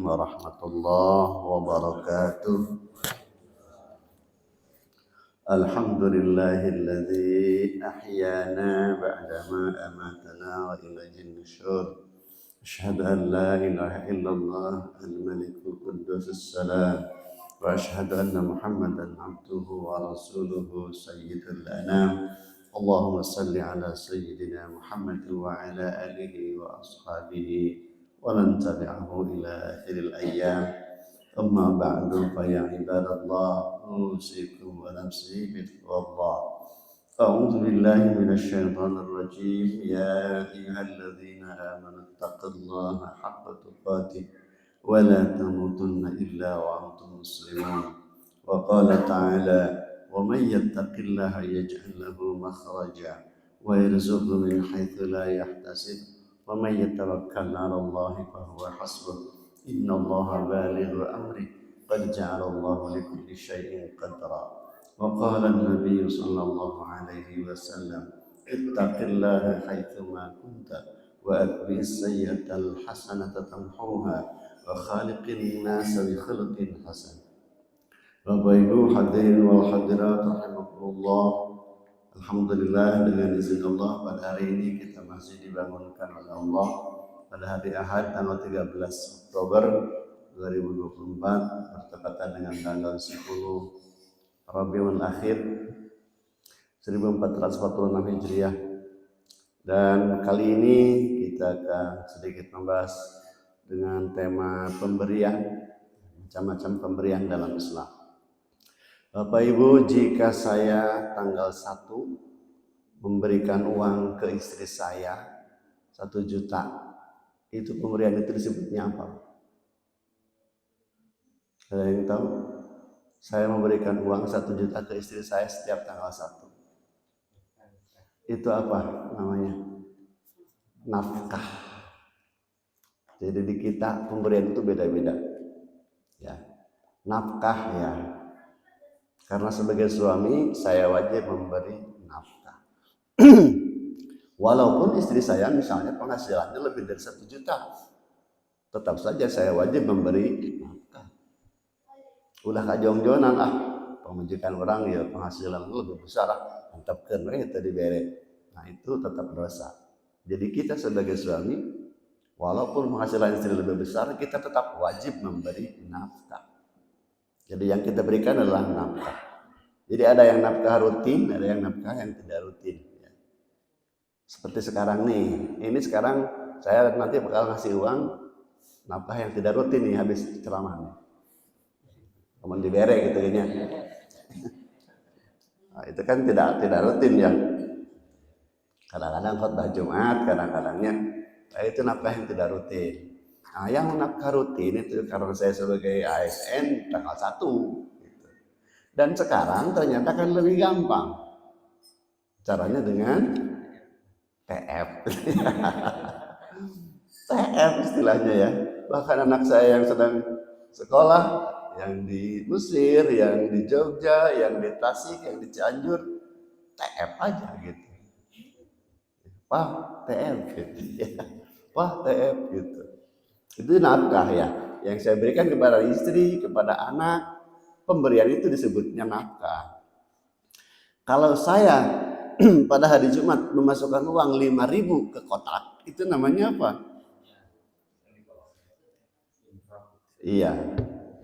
warahmatullahi wabarakatuh. Alhamdulillahilladzi ahyana ba'dama amatana wa ilaihin nusyur. Asyhadu an la ilaha illallah al-malikul quddus salam wa asyhadu anna Muhammadan abduhu wa rasuluhu sayyidul anam. Allahumma salli ala sayyidina Muhammad wa ala alihi wa ashabihi wa man tabi'ahu ila akhiril ayyam. Amma ba'du fa ya ibadallah usikum wa nafsi bittaqwallah. A'udzu billahi minasy syaithanir rajim. Ya ayyuhalladzina amanu taqullaha haqqa tuqatih wa la tamutunna illa wa antum muslimun. Wa qala ta'ala wa may yattaqillaha yaj'al lahu makhraja wa yarzuqhu min haitsu la yahtasib wa may yatawakkal 'ala Allahi fa huwa hasbuh. Inna Allaha balighu amri qad ja'ala Allahu li kulli syai'in qadra. Wa qala an-nabiy sallallahu alaihi wasallam ittaqillaha haitsu ma kunta wa atbi'is sayyi'atal hasanata tamhuha wa khaliqin nasa bi khuluqin hasan. Bapak Ibu hadirin wal hadirat rahimakumullah. Alhamdulillah dengan izin Allah pada hari ini kita masih dibangunkan oleh Allah pada hari Ahad tanggal 13 Oktober 2024 bertepatan dengan tanggal 10 Rabiul Akhir 1446 Hijriah. Dan kali ini kita akan sedikit membahas dengan tema pemberian, macam-macam pemberian dalam Islam. Bapak Ibu, jika saya tanggal 1 memberikan uang ke istri saya 1 juta, itu pemberian itu disebutnya apa? Ada yang tahu? Saya memberikan uang 1 juta ke istri saya setiap tanggal 1. Itu apa namanya? Nafkah. Jadi di kita pemberian itu beda-beda. Ya. Nafkah ya. Karena sebagai suami saya wajib memberi nafkah. Walaupun istri saya misalnya penghasilannya lebih dari 1 juta, tetap saja saya wajib memberi nafkah. Ulah kajong-jonan pemajikan orang ya penghasilan lebih besar mantapkeun we teu dibere. Nah itu tetap dosa. Jadi kita sebagai suami walaupun penghasilan istri lebih besar, kita tetap wajib memberi nafkah. Jadi yang kita berikan adalah nafkah. Jadi ada yang nafkah rutin, ada yang nafkah yang tidak rutin. Seperti sekarang nih, ini sekarang saya nanti bakal ngasih uang nafkah yang tidak rutin nih habis ceramah nih. Kemudian dibere gitu ya. Nah, itu kan tidak rutin ya. Kadang-kadang khotbah Jumat, kadang-kadangnya itu nafkah yang tidak rutin. Nah, yang nafkah rutin itu karena saya sebagai ASN tanggal 1 gitu. Dan sekarang ternyata kan lebih gampang. Caranya dengan TF. TF istilahnya ya. Bahkan anak saya yang sedang sekolah, yang di Mesir, yang di Jogja, yang di Tasik, yang di Cianjur, TF aja gitu. Wah, TF gitu ya. Wah, TF gitu. Itu nafkah ya. Yang saya berikan kepada istri, kepada anak, pemberian itu disebutnya nafkah. Kalau saya pada hari Jumat memasukkan uang 5.000 ke kotak, itu namanya apa? Iya,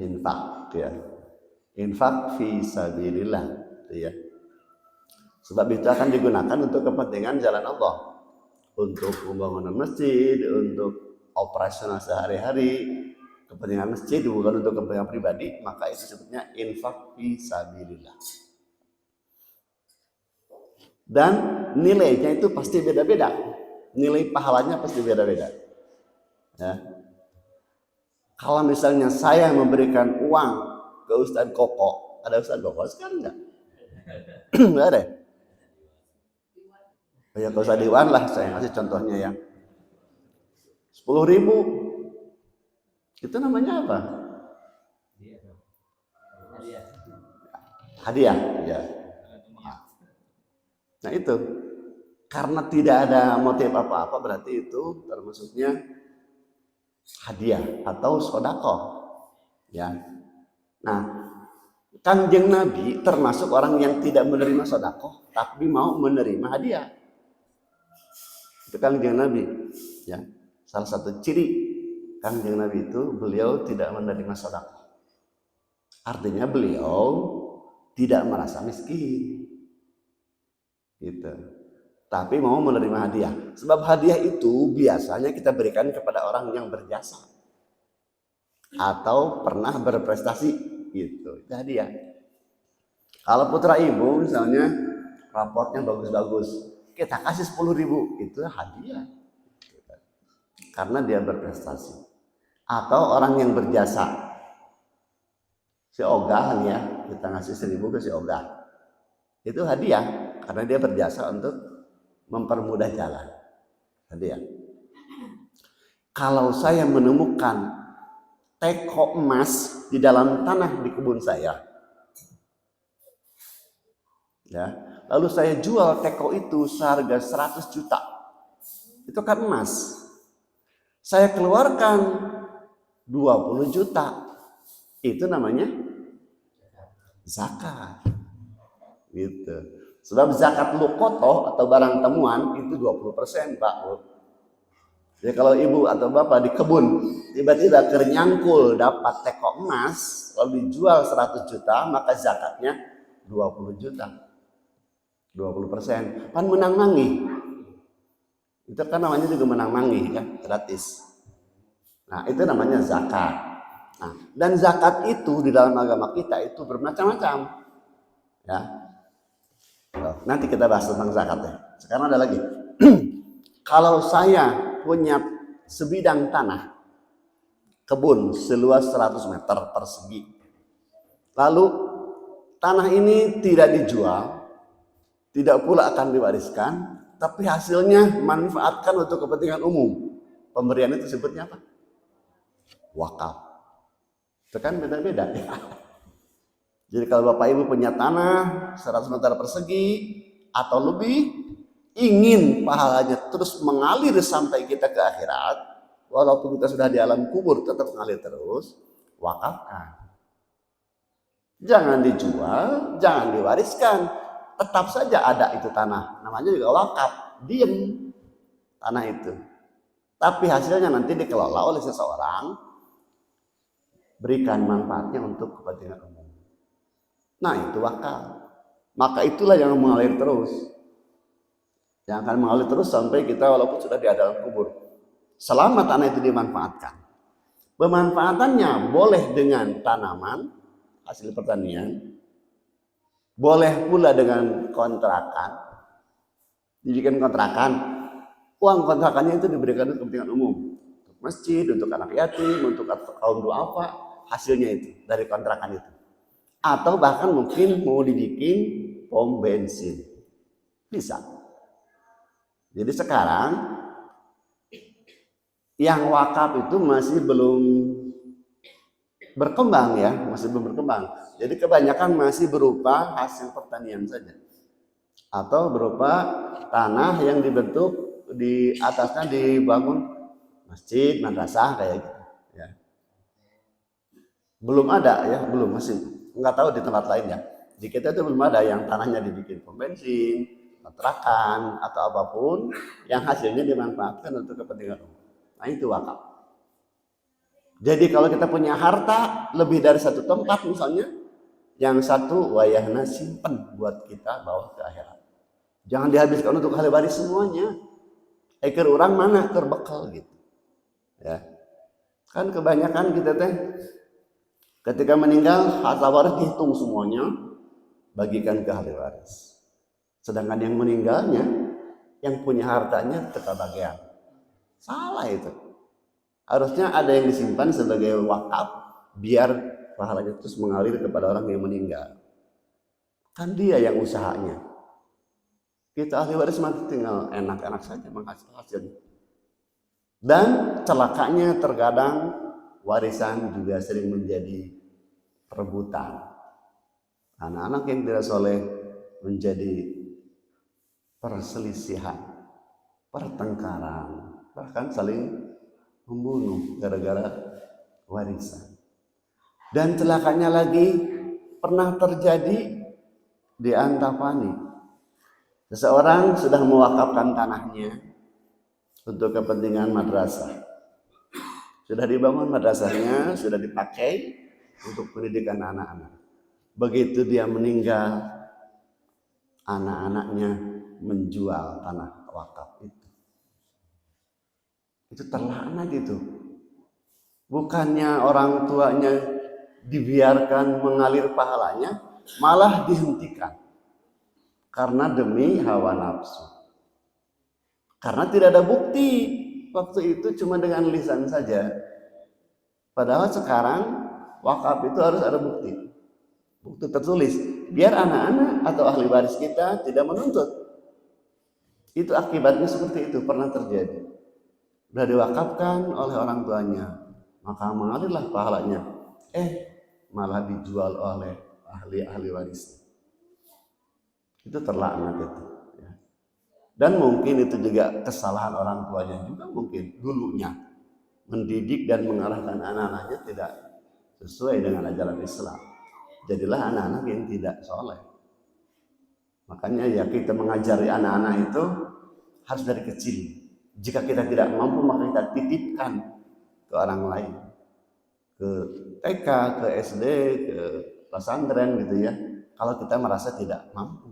infak ya. Infak fi sabilillah ya. Sebab itu akan digunakan untuk kepentingan jalan Allah. Untuk pembangunan masjid, untuk operasional sehari-hari, kepentingan masjid bukan untuk kepentingan pribadi, maka itu sebutnya infak fi sabilillah. Dan nilainya itu pasti beda-beda. Nilai pahalanya pasti beda-beda. Ya. Kalau misalnya saya memberikan uang ke Ustadz Koko, ada Ustadz Koko sekarang enggak? Enggak ada. Ya ke Ustadz Iwan lah, saya kasih contohnya yang 10.000. Itu namanya apa? Hadiah. Ya. Nah itu, karena tidak ada motif apa-apa berarti itu termasuknya hadiah atau sodako. Ya. Nah, Kanjeng Nabi termasuk orang yang tidak menerima sodako, tapi mau menerima hadiah. Itu Kanjeng Nabi. Ya. Salah satu ciri Kanjeng Nabi itu beliau tidak menerima sodako. Artinya beliau tidak merasa miskin. Gitu. Tapi mau menerima hadiah. Sebab hadiah itu biasanya kita berikan kepada orang yang berjasa atau pernah berprestasi, gitu. Itu hadiah. Kalau putra ibu misalnya raportnya bagus-bagus, kita kasih 10.000, itu hadiah. Karena dia berprestasi. Atau orang yang berjasa, si Ogah ya, kita ngasih 1.000 ke si Ogah. Itu hadiah karena dia berjasa untuk mempermudah jalan. Hadiah. Kalau saya menemukan teko emas di dalam tanah di kebun saya, ya, lalu saya jual teko itu seharga 100 juta, itu kan emas. Saya keluarkan 20 juta, itu namanya zakat. Gitu. Sebab zakat lukotoh atau barang temuan itu 20%, Pak. Jadi kalau ibu atau bapak di kebun tiba-tiba kernyangkul dapat teko emas lalu dijual 100 juta, maka zakatnya 20 juta. 20%. Kan menang mangi. Itu kan namanya juga menang mangi ya, gratis. Nah, itu namanya zakat. Nah, dan zakat itu di dalam agama kita itu bermacam-macam. Ya. Nanti kita bahas tentang zakat ya. Sekarang ada lagi. Kalau saya punya sebidang tanah kebun seluas 100 meter persegi, lalu tanah ini tidak dijual, tidak pula akan diwariskan, tapi hasilnya manfaatkan untuk kepentingan umum. Pemberian itu sebutnya apa? Wakaf. Itu kan beda-beda ya. Jadi kalau Bapak Ibu punya tanah 100 meter persegi atau lebih, ingin pahalanya terus mengalir sampai kita ke akhirat, walaupun kita sudah di alam kubur tetap mengalir terus, wakafkan. Jangan dijual, jangan diwariskan, tetap saja ada itu tanah. Namanya juga wakaf, diem tanah itu. Tapi hasilnya nanti dikelola oleh seseorang, berikan manfaatnya untuk kepentingan umum. Nah, itu wakaf. Maka itulah yang mengalir terus. Yang akan mengalir terus sampai kita walaupun sudah di dalam kubur. Selama tanah itu dimanfaatkan. Pemanfaatannya boleh dengan tanaman, hasil pertanian. Boleh pula dengan kontrakan. Dibikin kontrakan. Uang kontrakannya itu diberikan untuk kepentingan umum. Untuk masjid, untuk anak yatim, untuk kaum duafa. Hasilnya itu dari kontrakan itu. Atau bahkan mungkin mau dibikin pom bensin. Bisa. Jadi sekarang yang wakaf itu masih belum berkembang ya, masih belum berkembang. Jadi kebanyakan masih berupa hasil pertanian saja. Atau berupa tanah yang dibentuk di atasnya dibangun masjid, madrasah kayak gitu ya. Belum ada ya, belum, masih nggak tahu di tempat lain ya. Di kita itu belum ada yang tanahnya dibikin pom bensin, kontrakan atau apapun yang hasilnya dimanfaatkan untuk kepentingan umum. Nah, itu wakaf. Jadi kalau kita punya harta lebih dari satu tempat misalnya, yang satu wayahna simpen buat kita bawa ke akhirat. Jangan dihabiskan untuk ahli waris semuanya. Eker orang mana terbekal gitu. Ya. Kan kebanyakan kita teh ketika meninggal harta waris dihitung semuanya, bagikan ke ahli waris. Sedangkan yang meninggalnya, yang punya hartanya kebagian. Salah itu. Harusnya ada yang disimpan sebagai wakaf biar pahalanya terus mengalir kepada orang yang meninggal. Kan dia yang usahanya. Kita ahli waris mati tinggal enak-enak saja menghasilkan hasilnya. Dan celakanya terkadang warisan juga sering menjadi perebutan. Anak-anak yang tidak soleh menjadi perselisihan, pertengkaran, bahkan saling membunuh gara-gara warisan. Dan celakanya lagi pernah terjadi di Antapani. Seseorang sudah mewakafkan tanahnya untuk kepentingan madrasah. Sudah dibangun madrasahnya, sudah dipakai untuk pendidikan anak-anak. Begitu dia meninggal, anak-anaknya menjual tanah wakaf itu. Itu terlaknat itu. Bukannya orang tuanya dibiarkan mengalir pahalanya, malah dihentikan. Karena demi hawa nafsu. Karena tidak ada bukti. Waktu itu cuma dengan lisan saja. Padahal sekarang wakaf itu harus ada bukti. Bukti tertulis. Biar anak-anak atau ahli waris kita tidak menuntut. Itu akibatnya seperti itu pernah terjadi. Sudah diwakafkan oleh orang tuanya. Maka mengalirlah pahalanya. Malah dijual oleh ahli waris. Itu terlaknat itu. Dan mungkin itu juga kesalahan orang tuanya juga mungkin dulunya mendidik dan mengarahkan anak-anaknya tidak sesuai dengan ajaran Islam. Jadilah anak-anak yang tidak soleh. Makanya ya kita mengajari anak-anak itu harus dari kecil. Jika kita tidak mampu maka kita titipkan ke orang lain, ke TK, ke SD, ke pesantren gitu ya. Kalau kita merasa tidak mampu.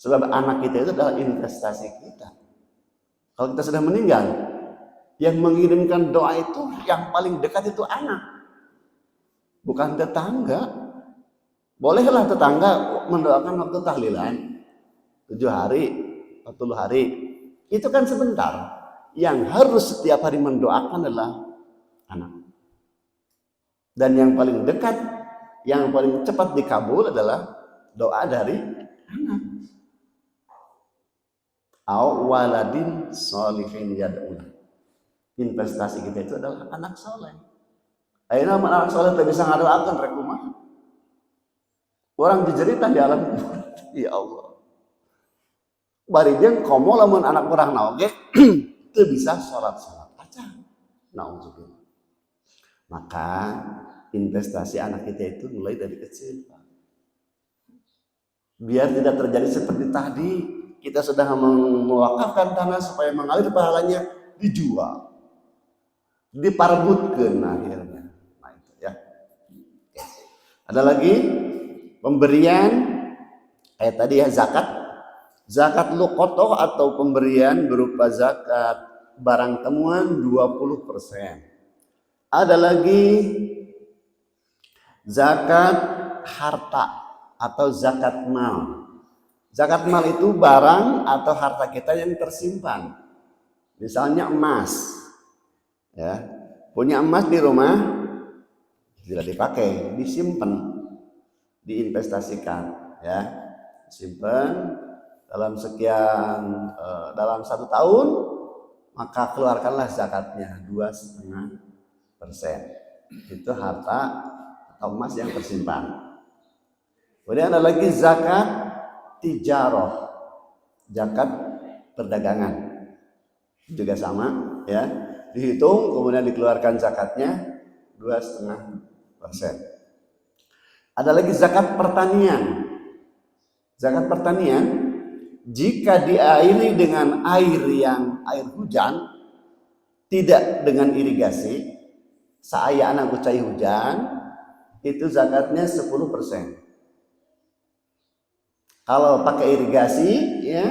Sebab anak kita itu adalah investasi kita. Kalau kita sudah meninggal, yang mengirimkan doa itu yang paling dekat itu anak, bukan tetangga. Bolehlah tetangga mendoakan waktu tahlilan 7 hari, 40 hari. Itu kan sebentar. Yang harus setiap hari mendoakan adalah anak. Dan yang paling dekat, yang paling cepat dikabul adalah doa dari anak. Waladin sholihin yad'ulah. Investasi kita itu adalah anak soleh. Ayeuna anak soleh tak bisa ngadoakeun rek kumaha. Orang dijerita di alam kubur. Ya Allah. Bari jeung komo lamun anak urang naoge teu bisa salat aja. Nauzubillah. Maka investasi anak kita itu mulai dari kecil, Pak. Biar tidak terjadi seperti tadi. Kita sudah mewakafkan tanah supaya mengalir pahalanya, dijual, diperebutkan akhirnya. Nah itu ya. Ada lagi pemberian kayak tadi ya, zakat luqotoh atau pemberian berupa zakat barang temuan 20%. Ada lagi zakat harta atau zakat mal. Zakat mal itu barang atau harta kita yang tersimpan. Misalnya emas. Ya. Punya emas di rumah tidak dipakai, disimpan, diinvestasikan, ya. Simpan dalam dalam 1 tahun, maka keluarkanlah zakatnya 2,5%. Itu harta atau emas yang tersimpan. Kemudian ada lagi zakat tijaroh, zakat perdagangan, juga sama ya, dihitung kemudian dikeluarkan zakatnya 2,5%. Ada lagi zakat pertanian. Zakat pertanian jika diairi dengan air hujan, tidak dengan irigasi, saaya anak kucai hujan, itu zakatnya 10%. Kalau pakai irigasi, ya,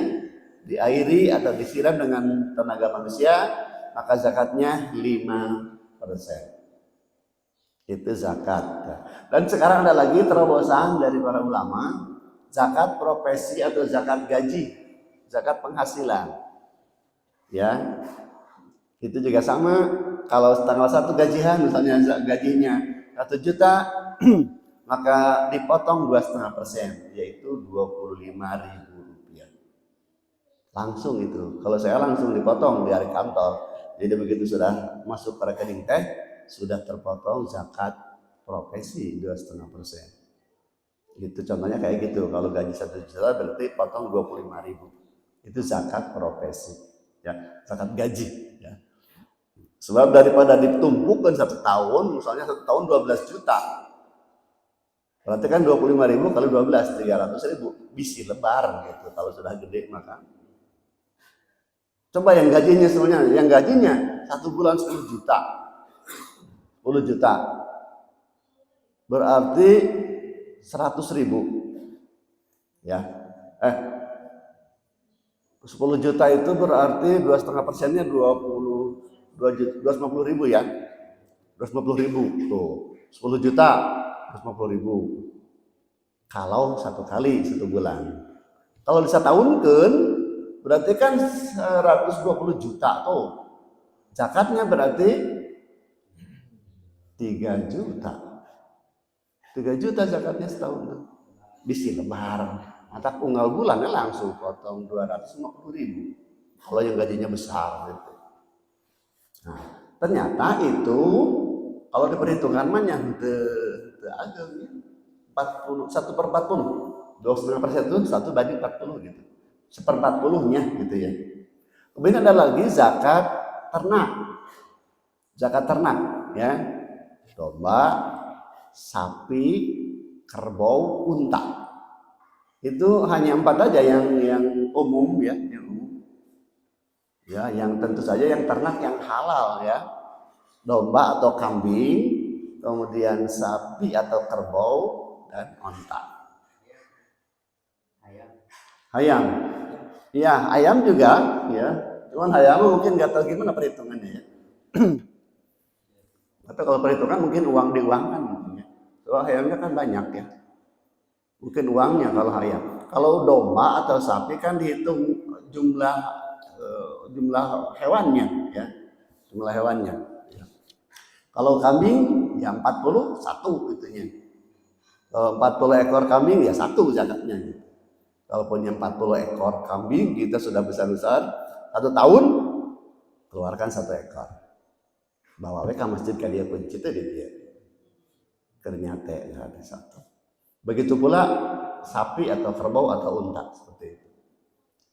diairi atau disiram dengan tenaga manusia, maka zakatnya 5%. Itu zakat. Dan sekarang ada lagi terobosan dari para ulama, zakat profesi atau zakat gaji, zakat penghasilan. Ya, itu juga sama. Kalau tanggal 1 gajian, misalnya gajinya 1 juta, maka dipotong 2,5%, yaitu 25.000 rupiah. Langsung itu. Kalau saya langsung dipotong di hari kantor. Jadi begitu sudah masuk ke rekening teh, sudah terpotong zakat profesi 2,5%. Itu contohnya kayak gitu. Kalau gaji 1 juta berarti potong 25.000. Itu zakat profesi, ya, zakat gaji. Ya. Sebab daripada ditumpukkan 1 tahun, misalnya 1 tahun 12 juta. Berarti kan 25.000 kali 12, 300.000. Bisi lebar gitu kalau sudah gede maka. Coba yang gajinya semuanya, yang gajinya 1 bulan 10 juta. 10 juta. Berarti 100.000. Ya. 10 juta itu berarti 2,5%-nya 250.000 ya. 250.000 tuh. 10 juta 250.000. Kalau 1 kali 1 bulan. Kalau bisa tahunkan berarti kan 120 juta tuh. Zakatnya berarti 3 juta. 3 juta zakatnya setahun tuh. Bisi lebar. Mata unggal bulannya langsung potong 250.000. Kalau yang gajinya besar gitu. Nah, ternyata itu kalau diperhitungkan mah henteu ageng 40 1/40. 2,5% itu 1/40 gitu. 1/40-nya gitu ya. Kemudian ada lagi zakat ternak. Zakat ternak ya. Domba, sapi, kerbau, unta. Itu hanya 4 aja yang umum ya, yang umum. Ya, yang tentu saja yang ternak yang halal ya. Domba atau kambing, kemudian sapi atau kerbau dan unta. Ayam. Iya, ayam juga ya. Cuman ayam mungkin nggak tahu gimana perhitungannya ya. Atau kalau perhitungan mungkin uang diuangkan mungkin ya. Soal ayamnya kan banyak ya. Mungkin uangnya kalau ayam. Kalau domba atau sapi kan dihitung jumlah hewannya ya. Jumlah hewannya. Ya. Kalau kambing ya 41 itunya. Kalau 40 ekor kambing ya 1 zakatnya. Kalau punya 40 ekor kambing kita sudah besar-besar 1 tahun keluarkan 1 ekor. Bawa ke masjid ka dia pencit di dia. Ternyata ada 1. Begitu pula sapi atau kerbau atau unta seperti itu.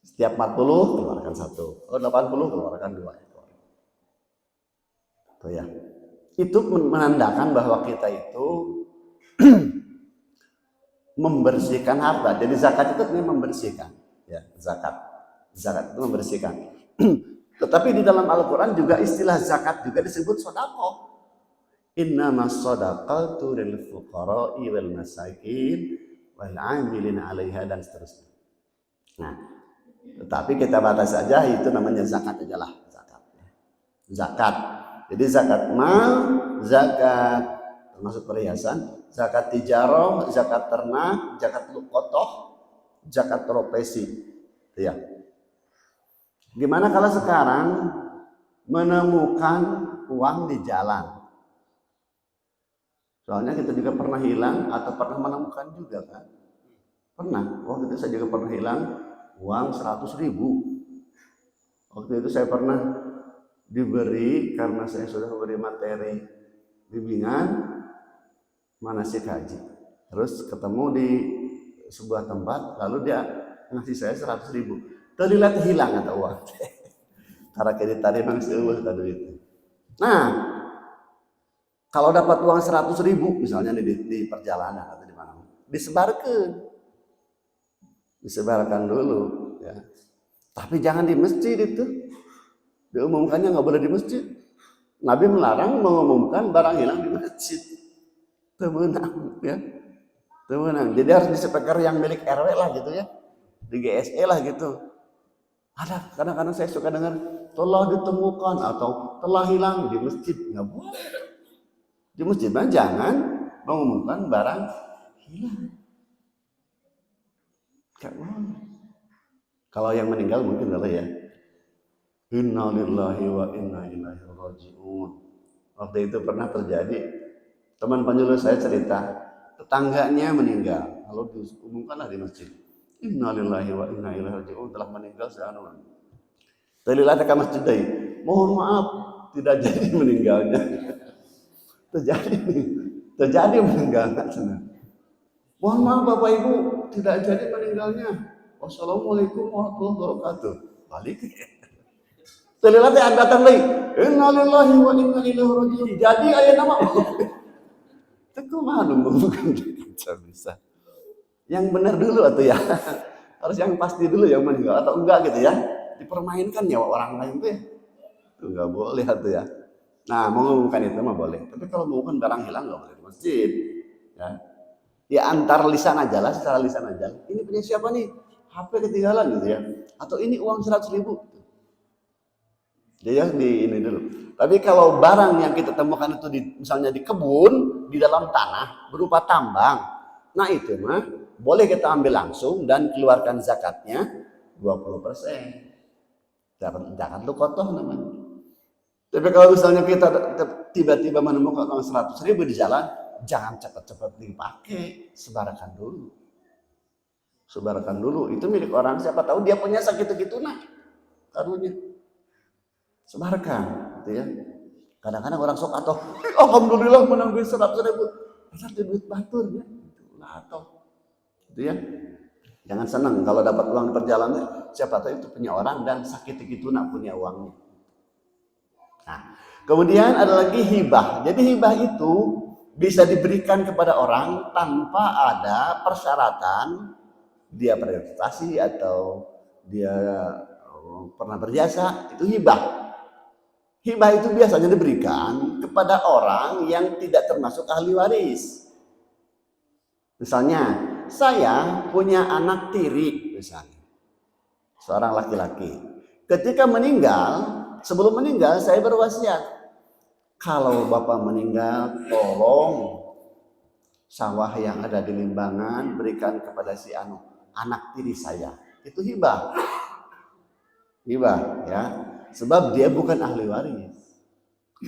Setiap 40 keluarkan 1. Kalau 80 keluarkan 2 ekor. Tuh ya. Itu menandakan bahwa kita itu membersihkan harta. Jadi zakat itu membersihkan, ya, zakat. Zakat itu membersihkan. Tetapi di dalam Al-Qur'an juga istilah zakat juga disebut sedekah. Innamas shadaqatu lil fuqara'i wal masakin wal 'amilina 'alaiha dan seterusnya. Nah, tetapi kita batas saja itu namanya zakat aja lah, zakat. Zakat. Jadi zakat mal, zakat termasuk perhiasan, zakat tijarah, zakat ternak, zakat luqotoh, zakat profesi. Ya. Gimana kalau sekarang menemukan uang di jalan? Soalnya kita juga pernah hilang atau pernah menemukan juga kan? Pernah. Waktu itu saya juga pernah hilang uang 100.000. Waktu itu saya pernah diberi karena saya sudah memberi materi bimbingan manasik haji. Terus ketemu di sebuah tempat, lalu dia ngasih saya 100.000. Terlihat hilang atau uang. Karena kita tadi mangseueuh tadi itu. Nah, kalau dapat uang 100.000 misalnya di perjalanan atau di mana, disebarkan dulu, ya. Tapi jangan di masjid itu. Diumumkannya nggak boleh di masjid. Nabi melarang mengumumkan barang hilang di masjid. Temenang, ya. Temenang. Jadi harus di speaker yang milik RW lah gitu ya, di GSE lah gitu. Ada kadang-kadang saya suka dengar telah ditemukan atau telah hilang di masjid, nggak boleh. Di masjid jangan mengumumkan barang hilang. Gak boleh. Kalau yang meninggal mungkin boleh ya. Inna lillahi wa inna ilaihi raji'un. Waktu itu pernah terjadi, teman penyuluh saya cerita, tetangganya meninggal. Lalu diumumkanlah di masjid. Inna lillahi wa inna ilaihi raji'un, telah meninggal seanu. Telilah ke masjid deui. Mohon maaf, tidak jadi meninggalnya. terjadi meninggalnya. Mohon maaf Bapak Ibu, tidak jadi meninggalnya. Wassalamualaikum warahmatullahi wabarakatuh. Balik. Terlihat yang datang lagi. Innalillahi wa inna ilaihi rajiun. Jadi ayat nama Allah. Itu malu bukan bisa. Yang benar dulu atau ya. Harus yang pasti dulu yang meninggal atau enggak gitu ya. Dipermainkan nyawa orang lain tuh ya. Itu enggak boleh atau ya. Nah, mengumumkan itu mah boleh. Tapi kalau mengumumkan barang hilang enggak boleh di masjid. Ya. Ya antar lisan aja lah, secara lisan aja. Ini punya siapa nih? HP ketinggalan gitu ya. Atau ini uang 100.000. Jadi di ini dulu. Tapi kalau barang yang kita temukan itu misalnya di kebun, di dalam tanah, berupa tambang. Nah itu mah boleh kita ambil langsung dan keluarkan zakatnya 20%. Zakat lu kotoh namanya. Tapi kalau misalnya kita tiba-tiba menemukan uang 100.000 di jalan, jangan cepat-cepat dipakai, sebarkan dulu. Sebarkan dulu, itu milik orang, siapa tahu dia punya segitu-gitu nah karunya. Sebarkan, gitu ya. Kadang-kadang orang sok atau alhamdulillah menang duit 100.000. Itu duit batur ya. Itulah atau gitu ya. Jangan senang kalau dapat uang di perjalanan, siapa tahu itu punya orang dan sakit gitu nak punya uangnya. Nah, kemudian ada lagi hibah. Jadi hibah itu bisa diberikan kepada orang tanpa ada persyaratan dia berprestasi atau dia pernah berjasa, itu hibah. Hibah itu biasanya diberikan kepada orang yang tidak termasuk ahli waris. Misalnya, saya punya anak tiri misalnya, seorang laki-laki. Ketika meninggal, sebelum meninggal saya berwasiat, kalau bapak meninggal, tolong sawah yang ada di Limbangan berikan kepada si anak tiri saya. Itu hibah. Hibah ya. Sebab dia bukan ahli waris.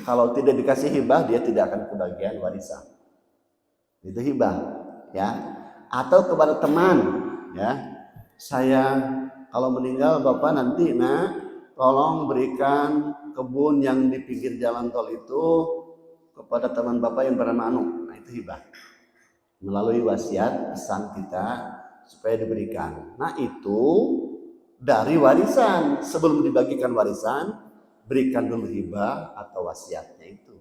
Kalau tidak dikasih hibah, dia tidak akan kebagian warisan. Itu hibah ya. Atau kepada teman ya. Saya kalau meninggal bapak nanti tolong berikan kebun yang di pinggir jalan tol itu kepada teman bapak yang bernama Anu. Nah itu hibah. Melalui wasiat pesan kita supaya diberikan. Nah itu dari warisan. Sebelum dibagikan warisan, berikan dulu hibah atau wasiatnya itu.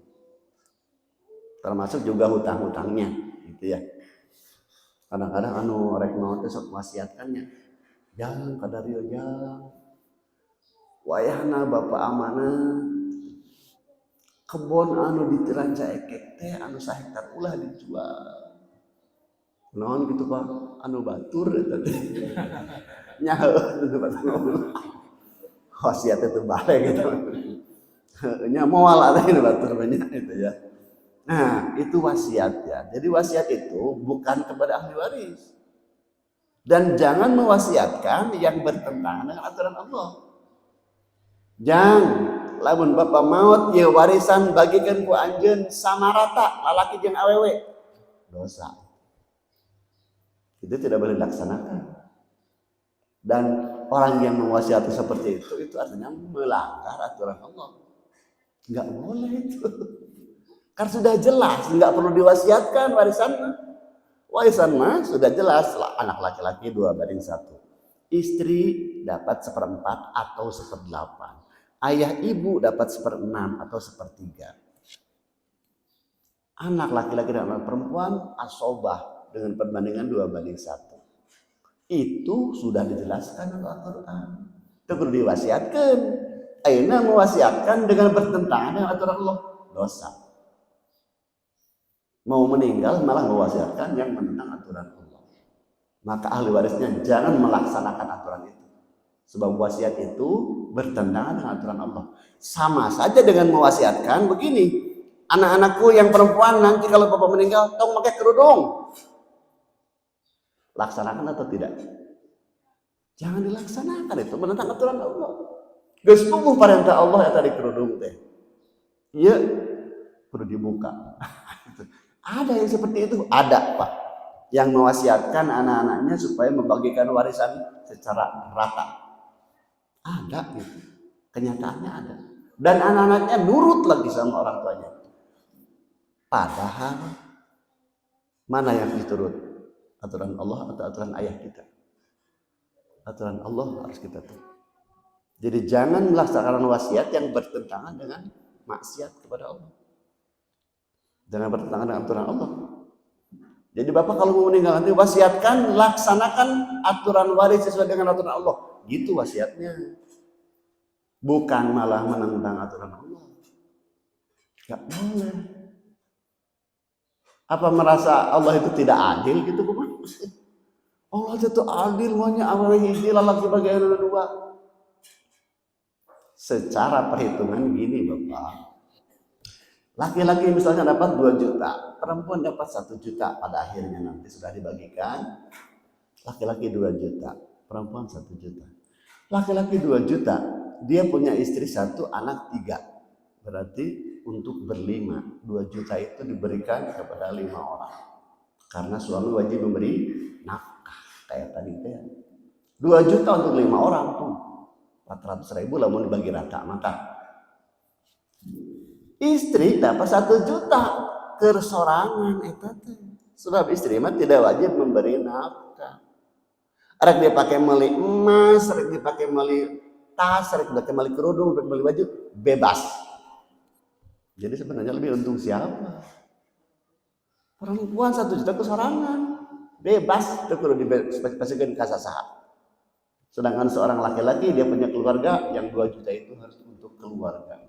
Termasuk juga hutang-hutangnya gitu ya. Kadang-kadang rek mau sok wasiatkannya. Jangan kadario jangan. Wayahna bapak amanah kebon di Tiranca ekek teh sahektar ulah dijual. Non gitu Pak, batur tadi. Nyaho itu batur. Wasiat itu balik gitu. Nya moal ada ini batur banyak itu ya. Nah, itu wasiat ya. Jadi wasiat itu bukan kepada ahli waris. Dan jangan mewasiatkan yang bertentangan dengan aturan Allah. Jangan lamun bapak maut ya warisan bagikan ku anjeun sama rata lalaki jeung awewe. Dosa. Itu tidak boleh dilaksanakan. Dan orang yang mewasiati seperti itu artinya melanggar aturan Allah. Enggak boleh itu. Kan sudah jelas, enggak perlu diwasiatkan warisan mah. Warisan mah sudah jelas, anak laki-laki 2:1. Istri dapat 1/4 atau 1/8. Ayah ibu dapat 1/6 atau 1/3. Anak laki-laki dan anak perempuan asobah dengan perbandingan 2:1. Itu sudah dijelaskan oleh Al-Quran. Itu perlu diwasiatkan. Aina mewasiatkan dengan bertentangan dengan aturan Allah, dosa. Mau meninggal malah mewasiatkan yang menentang aturan Allah. Maka ahli warisnya jangan melaksanakan aturan itu. Sebab wasiat itu bertentangan dengan aturan Allah. Sama saja dengan mewasiatkan begini. Anak-anakku yang perempuan nanti kalau bapak meninggal tong pakai kerudung. Laksanakan atau tidak? Jangan dilaksanakan, itu menentang aturan Allah. Geus puguh perintah Allah ya tadi kerudung teh. Iya, perlu dibuka. Ada yang seperti itu, ada Pak. Yang mewasiatkan anak-anaknya supaya membagikan warisan secara rata. Ada gitu. Kenyataannya ada. Dan anak-anaknya nurut lagi sama orang tuanya. Padahal mana yang diturut? Aturan Allah atau aturan ayah kita? Aturan Allah harus kita turut. Jadi jangan melaksanakan wasiat yang bertentangan dengan maksiat kepada Allah. Jangan bertentangan dengan aturan Allah. Jadi Bapak kalau mau meninggal nanti wasiatkan, laksanakan aturan waris sesuai dengan aturan Allah. Gitu wasiatnya. Bukan malah menentang aturan Allah. Gak boleh. Apa merasa Allah itu tidak adil gitu? Allah itu adil, maunya awal hiji lalaki bagian dua. Secara perhitungan gini Bapak. Laki-laki misalnya dapat 2 juta, perempuan dapat 1 juta, pada akhirnya nanti sudah dibagikan. Laki-laki 2 juta, perempuan 1 juta. Laki-laki 2 juta, dia punya istri 1, anak 3. Berarti untuk berlima, 2 juta itu diberikan kepada 5 orang. Karena suami wajib memberi nafkah, kayak tadi teh. 2 juta untuk 5 orang tuh. 400.000 lah mau dibagi rata, maka istri dapat 1 juta kersorangan eta teh. Sebab istri mah tidak wajib memberi nafkah. Rek dipakai meuli emas, rek dipakai meuli tas, rek dipakai meuli kerudung, rek meuli baju, bebas. Jadi sebenarnya lebih untung siapa? Perempuan 1 juta kersorangan, bebas itu kudu dipasikeun ka sasaha. Sedangkan seorang laki-laki dia punya keluarga yang 2 juta itu harus untuk keluarga.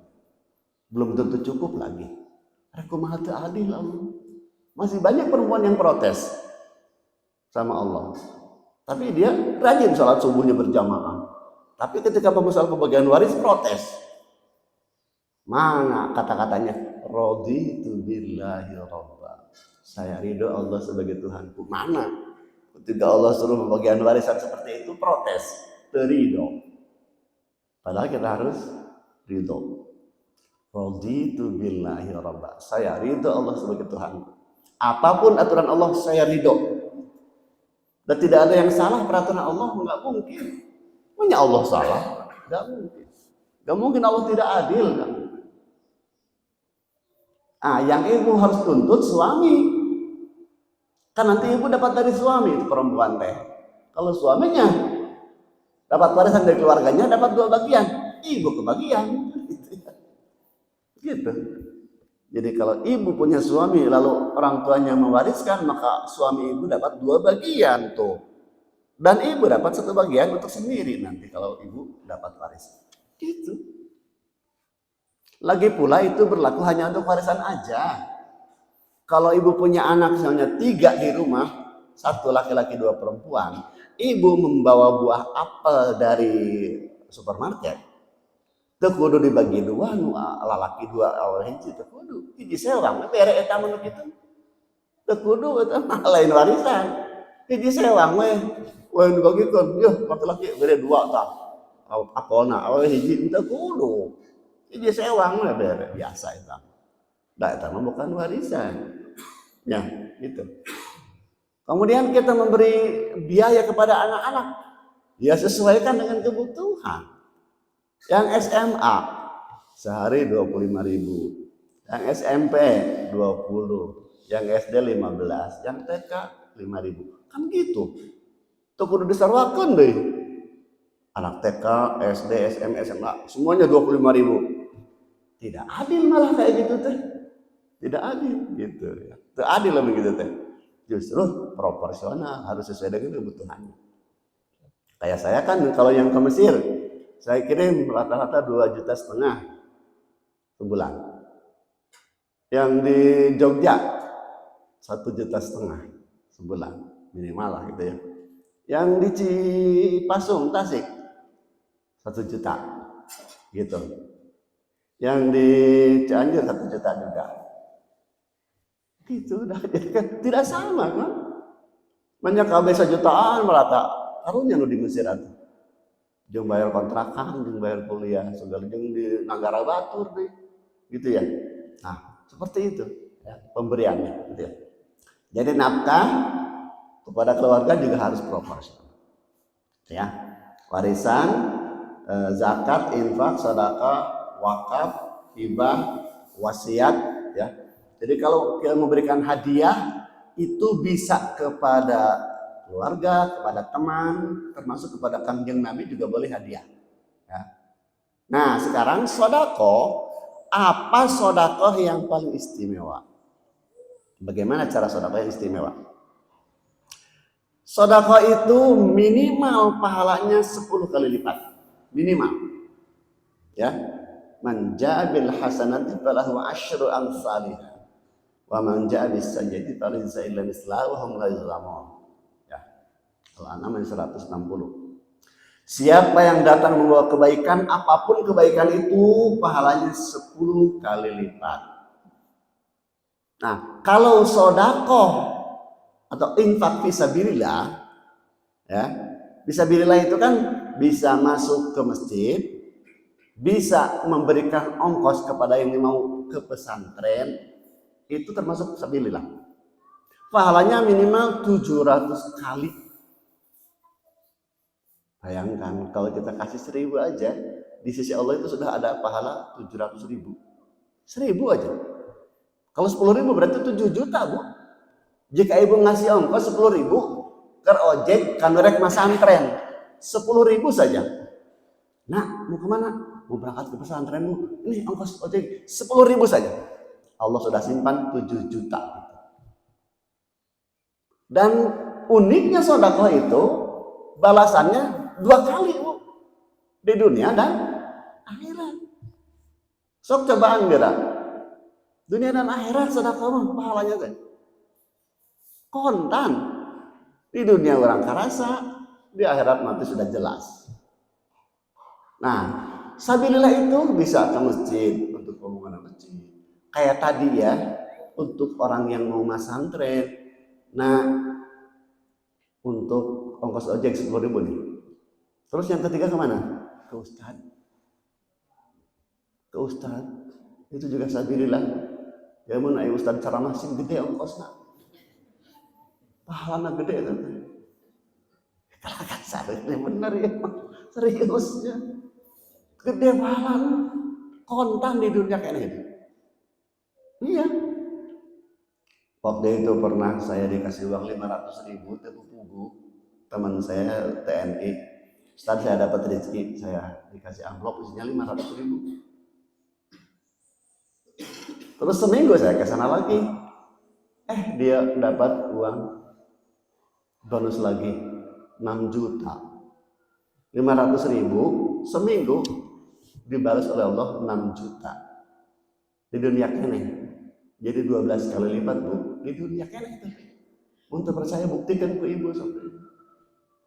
Belum tentu cukup lagi. Kumaha teu adil Allah. Masih banyak perempuan yang protes sama Allah. Tapi dia rajin sholat subuhnya berjamaah. Tapi ketika masalah pembagian waris protes. Mana kata-katanya? Raditu billahi rabba. Saya ridho Allah sebagai Tuhanku. Mana? Ketika Allah suruh pembagian warisan seperti itu protes, terido. Padahal kita harus ridho. Raditu billahi rabba. Saya ridho Allah sebagai Tuhan. Apapun aturan Allah saya ridho. Dan tidak ada yang salah peraturan Allah, nggak mungkin. Punya Allah salah, nggak mungkin. Nggak mungkin Allah tidak adil. Yang ibu harus tuntut suami. Kan nanti ibu dapat dari suami itu perempuan teh. Kalau suaminya dapat warisan dari keluarganya, dapat 2 bagian, ibu kebagian. Gitu. Jadi kalau ibu punya suami lalu orang tuanya mewariskan, maka suami ibu dapat 2 bagian tuh. Dan ibu dapat 1 bagian untuk sendiri nanti kalau ibu dapat warisan. Gitu. Lagi pula itu berlaku hanya untuk warisan aja. Kalau ibu punya anak misalnya 3 di rumah, 1 laki-laki 2 perempuan, ibu membawa buah apel dari supermarket, teu kudu dibagi 2, nu lalaki 2 awal hiji teu kudu. Hiji sewang bere eta mun kitu. Teu kudu eta mah lain warisan. Hiji sewang we dibagikeun, yeuh laki-laki bere 2 tah. Apelna awal hiji teu kudu. Hiji sewang we bere biasa eta. Da eta mah bukan warisan. Ya, gitu. Kemudian kita memberi biaya kepada anak-anak. Ya sesuaikan dengan kebutuhan. Yang SMA sehari 25.000. Yang SMP 20. Yang SD 15. Yang TK 5.000. Kan gitu. Tuh kudu disarwakeun deui. Anak TK, SD, SMP, SMA semuanya 25.000. Tidak adil malah kayak gitu teh. Tidak adil gitu ya. Tidak adil lah begitu teh. Justru proporsional, harus sesuai dengan kebutuhannya. Kayak saya kan kalau yang ke Mesir, saya kirim rata-rata 2,5 juta sebulan. Yang di Jogja 1,5 juta sebulan minimal lah gitu ya. Yang di Cipasung, Tasik 1 juta gitu. Yang di Cianjur 1 juta juga. Gitu udah jadi kan tidak sama kan. Banyak kabeh 1 jutaan merata. Karunya nu di Mesir atuh. Jeung bayar kontrakan, jeung bayar kuliah, segala jeung di Nagara Batur deh. Gitu ya. Nah, seperti itu ya, pemberiannya gitu ya. Jadi nafkah kepada keluarga juga harus proporsional. Ya. Warisan, zakat, infak, sedekah, wakaf, hibah, wasiat ya. Jadi kalau kita memberikan hadiah itu bisa kepada keluarga, kepada teman, termasuk kepada kanjeng Nabi juga boleh hadiah. Ya. Nah sekarang sodako, apa sodako yang paling istimewa? Bagaimana cara sodako yang istimewa? Sodako itu minimal pahalanya 10 kali lipat, minimal. Ya, man jaa bil hasanati falahu asyru amsalih wa man jaa bis sayyi'ati falaysa illa mislaha wa hum la yuzlamun. Ya. Al-An'am 160. Siapa yang datang membawa kebaikan, apapun kebaikan itu pahalanya 10 kali lipat. Nah, kalau sedekah atau infak fisabilillah, ya, fisabilillah itu kan bisa masuk ke masjid, bisa memberikan ongkos kepada yang mau ke pesantren, itu termasuk fisabilillah. Pahalanya minimal 700 kali. Bayangkan kalau kita kasih 1000 aja, di sisi Allah itu sudah ada pahala 700.000. 1000 aja. Kalau 10.000 berarti 7 juta, Bu. Jika ibu ngasih ongkos 10.000 ke ojek kanurek masantren, 10.000 saja. Nah, mau kemana? Mau berangkat ke pesantren, Bu. Ini ongkos ojek 10.000 saja. Allah sudah simpan 7 juta. Dan uniknya sedekah itu balasannya 2 kali, Bu. Di dunia dan akhirat. Sok cobaan gerak. Dunia dan akhirat sedekah pahalanya teh kontan. Di dunia orang karasa, di akhirat mati sudah jelas. Nah, sabilillah itu bisa ke masjid untuk pembangunan masjid. Kayak tadi ya, untuk orang yang mau masantren. Nah, untuk ongkos ojek 10.000 nih. Terus yang ketiga kemana? Ke Ustad. Ke Ustad. Itu juga sabilillah. Ya mun aya Ustad ceramah sing gede ongkosna. Pahalana gede itu. Kalau kasar ini bener ya. Seriusnya. Gede pahalana. Kontan di dunia kayak ini. Iya. Waktu itu pernah saya dikasih uang 500.000 tepu-pugu. Teman saya TNI. Setelah saya dapat rezeki, saya dikasih amplop isinya 500.000. Terus seminggu saya ke sana lagi. Dia dapat uang bonus lagi 6 juta. 500.000 seminggu dibalas oleh Allah 6 juta. Di dunia kene. Jadi 12 kali lipat, Bu. Di dunia kene itu. Untuk percaya buktikan ke ibu sampai.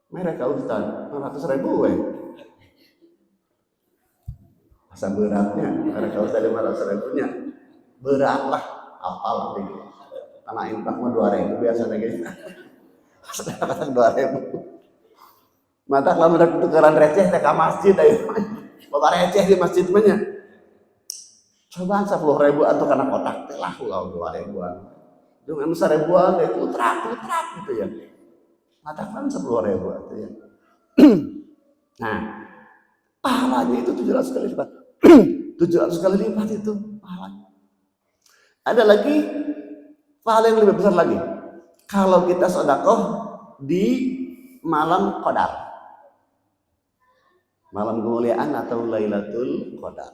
Mereka Ustaz, 500.000 weh. Masa beratnya, mereka Ustaz 500.000-nya. Berat lah, apal gitu. Tanah infak mah 2.000 biasanya gitu. Sudah kata 2.000. Mata kalau mereka tukeran receh teh ka masjid ayo. Bapak receh di masjid punya. Coba 10.000 atau karena kotak teh lah ulah 2.000-an. Dengan 1.000-an itu terak gitu ya. Matakan 10.000 itu ya. Nah, pahalanya itu 700 kali lipat. 700 kali lipat itu pahalanya. Ada lagi pahala yang lebih besar lagi. Kalau kita sedekah di malam Qadar. Malam kemuliaan atau Lailatul Qadar.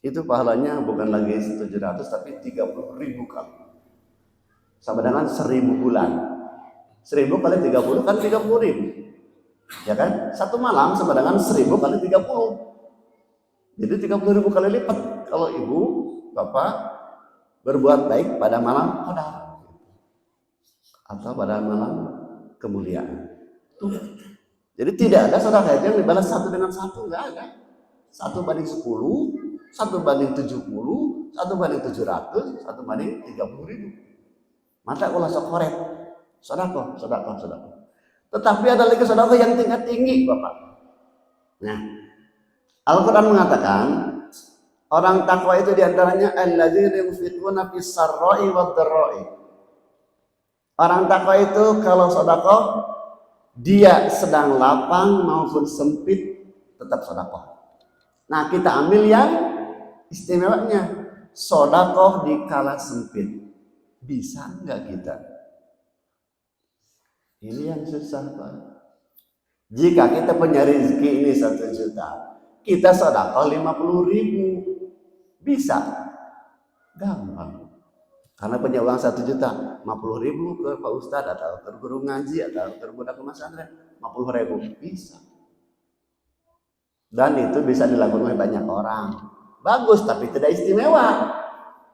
Itu pahalanya bukan lagi 700 tapi 30.000 kali. Sama dengan 1.000 bulan. 1.000 kali 30 kan 30.000. Ya kan? Satu malam sama dengan 1.000 kali 30. Jadi 30.000 kali lipat kalau ibu, bapak berbuat baik pada malam Qadar atau pada malam kemuliaan. Tuh. Jadi tidak ada sedekah yang dibalas satu dengan satu, enggak ada. 1/10, 1/70, 1/700, 1/30.000. Mata ulah sok korek. Sedekah. Tetapi ada lagi sedekah yang tingkat tinggi, Bapak. Nah, Al-Quran mengatakan orang takwa itu diantaranya alladzina yunfiquna fis sarra'i wad dharra'i. Orang takwa itu kalau sedekah dia sedang lapang maupun sempit tetap sedekah. Nah, kita ambil yang istimewanya sedekah di kala sempit. Bisa enggak kita? Ini yang susah, Pak. Jika kita punya rezeki ini 1 juta, Kita sedekah 50.000 bisa, gampang. Karena punya uang 1 juta, 50.000 ke Pak Ustadz atau ke guru ngaji atau ke budak pesantren, 50.000 bisa. Dan itu bisa dilakukan oleh banyak orang. Bagus, tapi tidak istimewa.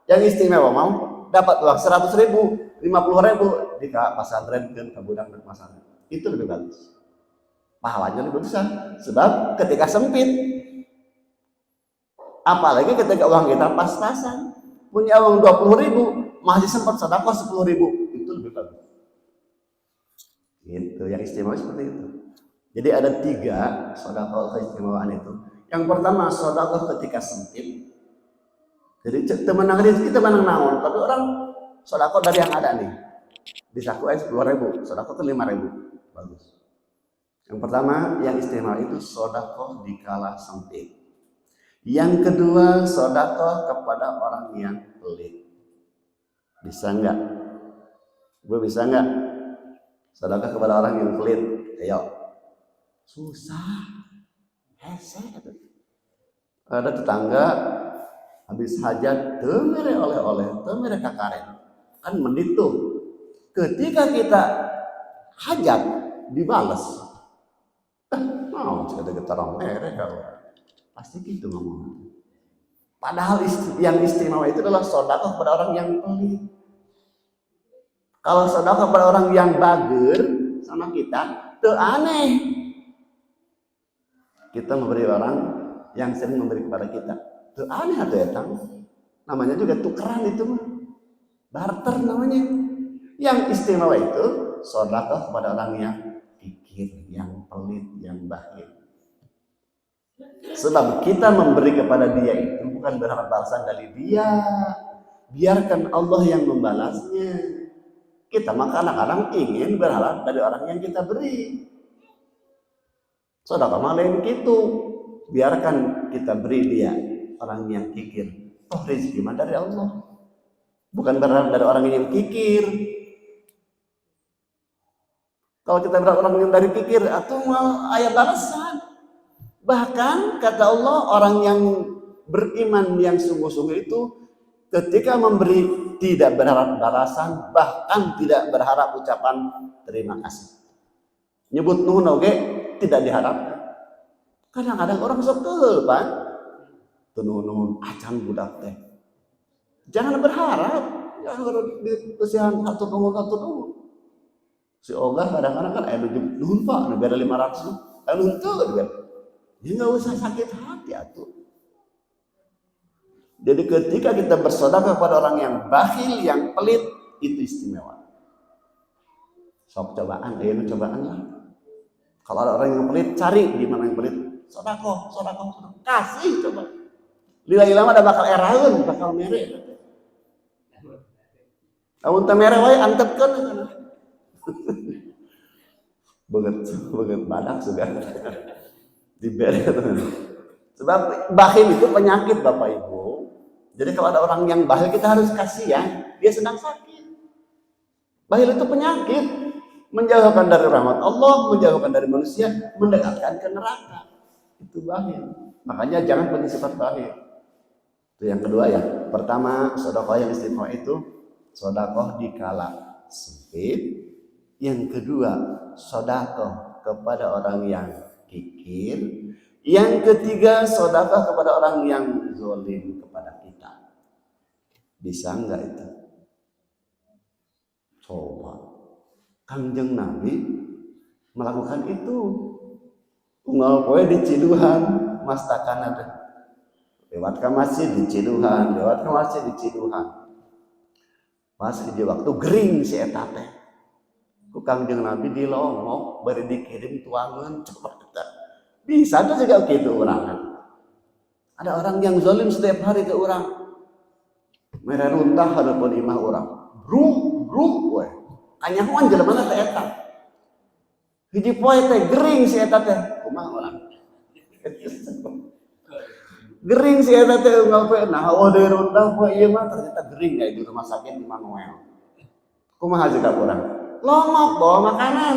Yang istimewa mau dapat uang 100.000, 50.000 di pesantren ke budak pesantren. Itu lebih bagus. Pahalanya lebih besar. Sebab ketika sempit, apalagi ketika uang kita pas-pasan, punya uang 20.000 masih sempat sedekah 10.000, itu lebih bagus. Itu yang istimewa seperti itu. Jadi ada 3 sedekah keistimewaan itu. Yang pertama sedekah ketika sempit. Jadi kita menang naon, tapi orang sedekah dari yang ada nih. Di saku 10.000, sedekah ke 5.000, bagus. Yang pertama yang istimewa itu sedekah di kala sempit. Yang kedua, sedekah kepada orang yang pelit. Bisa enggak? Gue bisa enggak? Sedekah kepada orang yang pelit. Ayo. Susah. Hese. Ada tetangga habis hajat, temere oleh-oleh, temere kakaren. Kan mendit tuh. Ketika kita hajat dibales. Mau kita orang mere kalau pasti gitu ngomong. Padahal yang istimewa itu adalah sedekah kepada orang yang pelit. Kalau sedekah kepada orang yang bager sama kita, itu aneh. Kita memberi orang yang sering memberi kepada kita, itu aneh atau ya tang? Namanya juga tukeran itu mah, barter namanya. Yang istimewa itu sedekah kepada orang yang kikir, yang pelit, yang bakhil. Sebab kita memberi kepada dia itu bukan berharap balasan dari dia. Biarkan Allah yang membalasnya. Kita mah kadang-kadang ingin berharap dari orang yang kita beri. Sedekah mah lain gitu. Biarkan kita beri dia, orang yang kikir. Oh, rezeki mah dari Allah. Bukan berharap dari orang yang kikir. Kalau kita berharap orang yang dari kikir, atau mau ayat balasan. Bahkan kata Allah, orang yang beriman yang sungguh-sungguh itu ketika memberi tidak berharap balasan, bahkan tidak berharap ucapan terima kasih. Nyebut nuhun oge tidak diharapkan. Kadang-kadang orang sok teuh, Pak. Nuhun acan budak teh. Jangan berharap, jangan dipesihan atur nuhun. Si Oga kadang-kadang kan nuhun Pak, beda 500. Nuhun teu juga. Ya nggak usah sakit hati atuh. Jadi ketika kita bersedekah kepada orang yang bakhil, yang pelit, itu istimewa. Sok cobaan, cobaan lah. Kalau ada orang yang pelit, cari di mana yang pelit. Sedekah, kasih coba. Lillahi lama ada bakal eraun, bakal mere. Amun teu mere wae antepkeun. Beget badak juga. Diberi teman. Sebab bakhil itu penyakit Bapak Ibu. Jadi kalau ada orang yang bakhil kita harus kasihan, dia sedang sakit. Bakhil itu penyakit, menjauhkan dari rahmat Allah, menjauhkan dari manusia, mendekatkan ke neraka. Itu bakhil. Makanya jangan punya sifat bakhil. Itu yang kedua ya. Pertama, sedekah yang istimewa itu sedekah di kala sempit. Yang kedua, sedekah kepada orang yang kikir. Yang ketiga, sedekah kepada orang yang zalim kepada kita. Bisa enggak itu? Coba. Kangjeng Nabi melakukan itu. Unggal poe di Ciduhan, mastakan ada. Lewat ke masjid di Ciduhan, Pas di waktu gering si eta teh. Ku Kangjeng Nabi di Lombok bari dikirim tuangan coba kita. Bisa tuh juga gitu orang. Ada orang yang zalim setiap hari ke orang. Mere runtah hadapan imah orang. Bruk we. Kanyahoan jelema teh eta. Hiji poe teh gering si eta teh. Kumaha orang. Gering si eta teh unggal poe nah deui runtah poe ieu mah ternyata gering ya di rumah sakit di Manuel. Kumaha juga orang. Longok bawa makanan.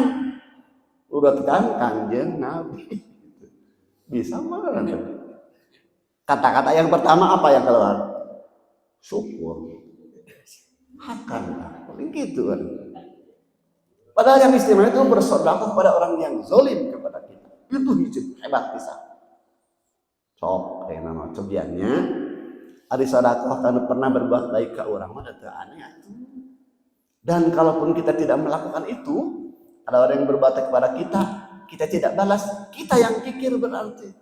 Udah kan Kanjeng Nabi. Bisa marah. Kata-kata yang pertama apa yang keluar? Syukur. Akan paling gitu kan. Padahal yang istimewa itu bersedekah kepada orang yang zalim kepada kita. Itu hijab hebat bisa. Sok kayak nama cobiannya. Ari sedekah karena pernah berbuat baik ke orang mah teu aneh atuh. Dan kalaupun kita tidak melakukan itu, ada orang yang berbuat kepada kita, kita tidak balas, kita yang kikir berarti.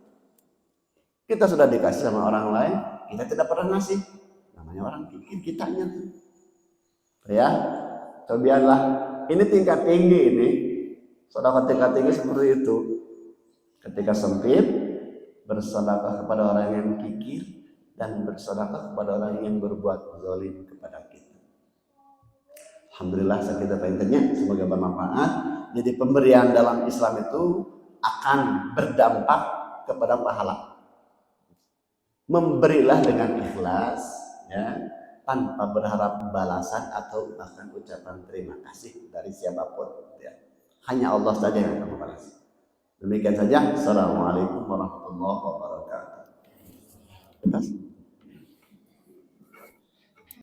Kita sudah dikasih sama orang lain, kita tidak pernah ngasih. Namanya orang kikir kitanya tuh. Ya, cobianlah. Ini tingkat tinggi ini. Sedekah tingkat tinggi seperti itu. Ketika sempit, bersedekah kepada orang yang kikir dan bersedekah kepada orang yang berbuat zalim kepada kita. Alhamdulillah kita pentingnya semoga bermanfaat. Jadi pemberian dalam Islam itu akan berdampak kepada pahala. Memberilah dengan ikhlas, ya, tanpa berharap balasan atau bahkan ucapan terima kasih dari siapapun. Ya. Hanya Allah saja yang akan membalas. Demikian saja. Assalamualaikum warahmatullahi wabarakatuh.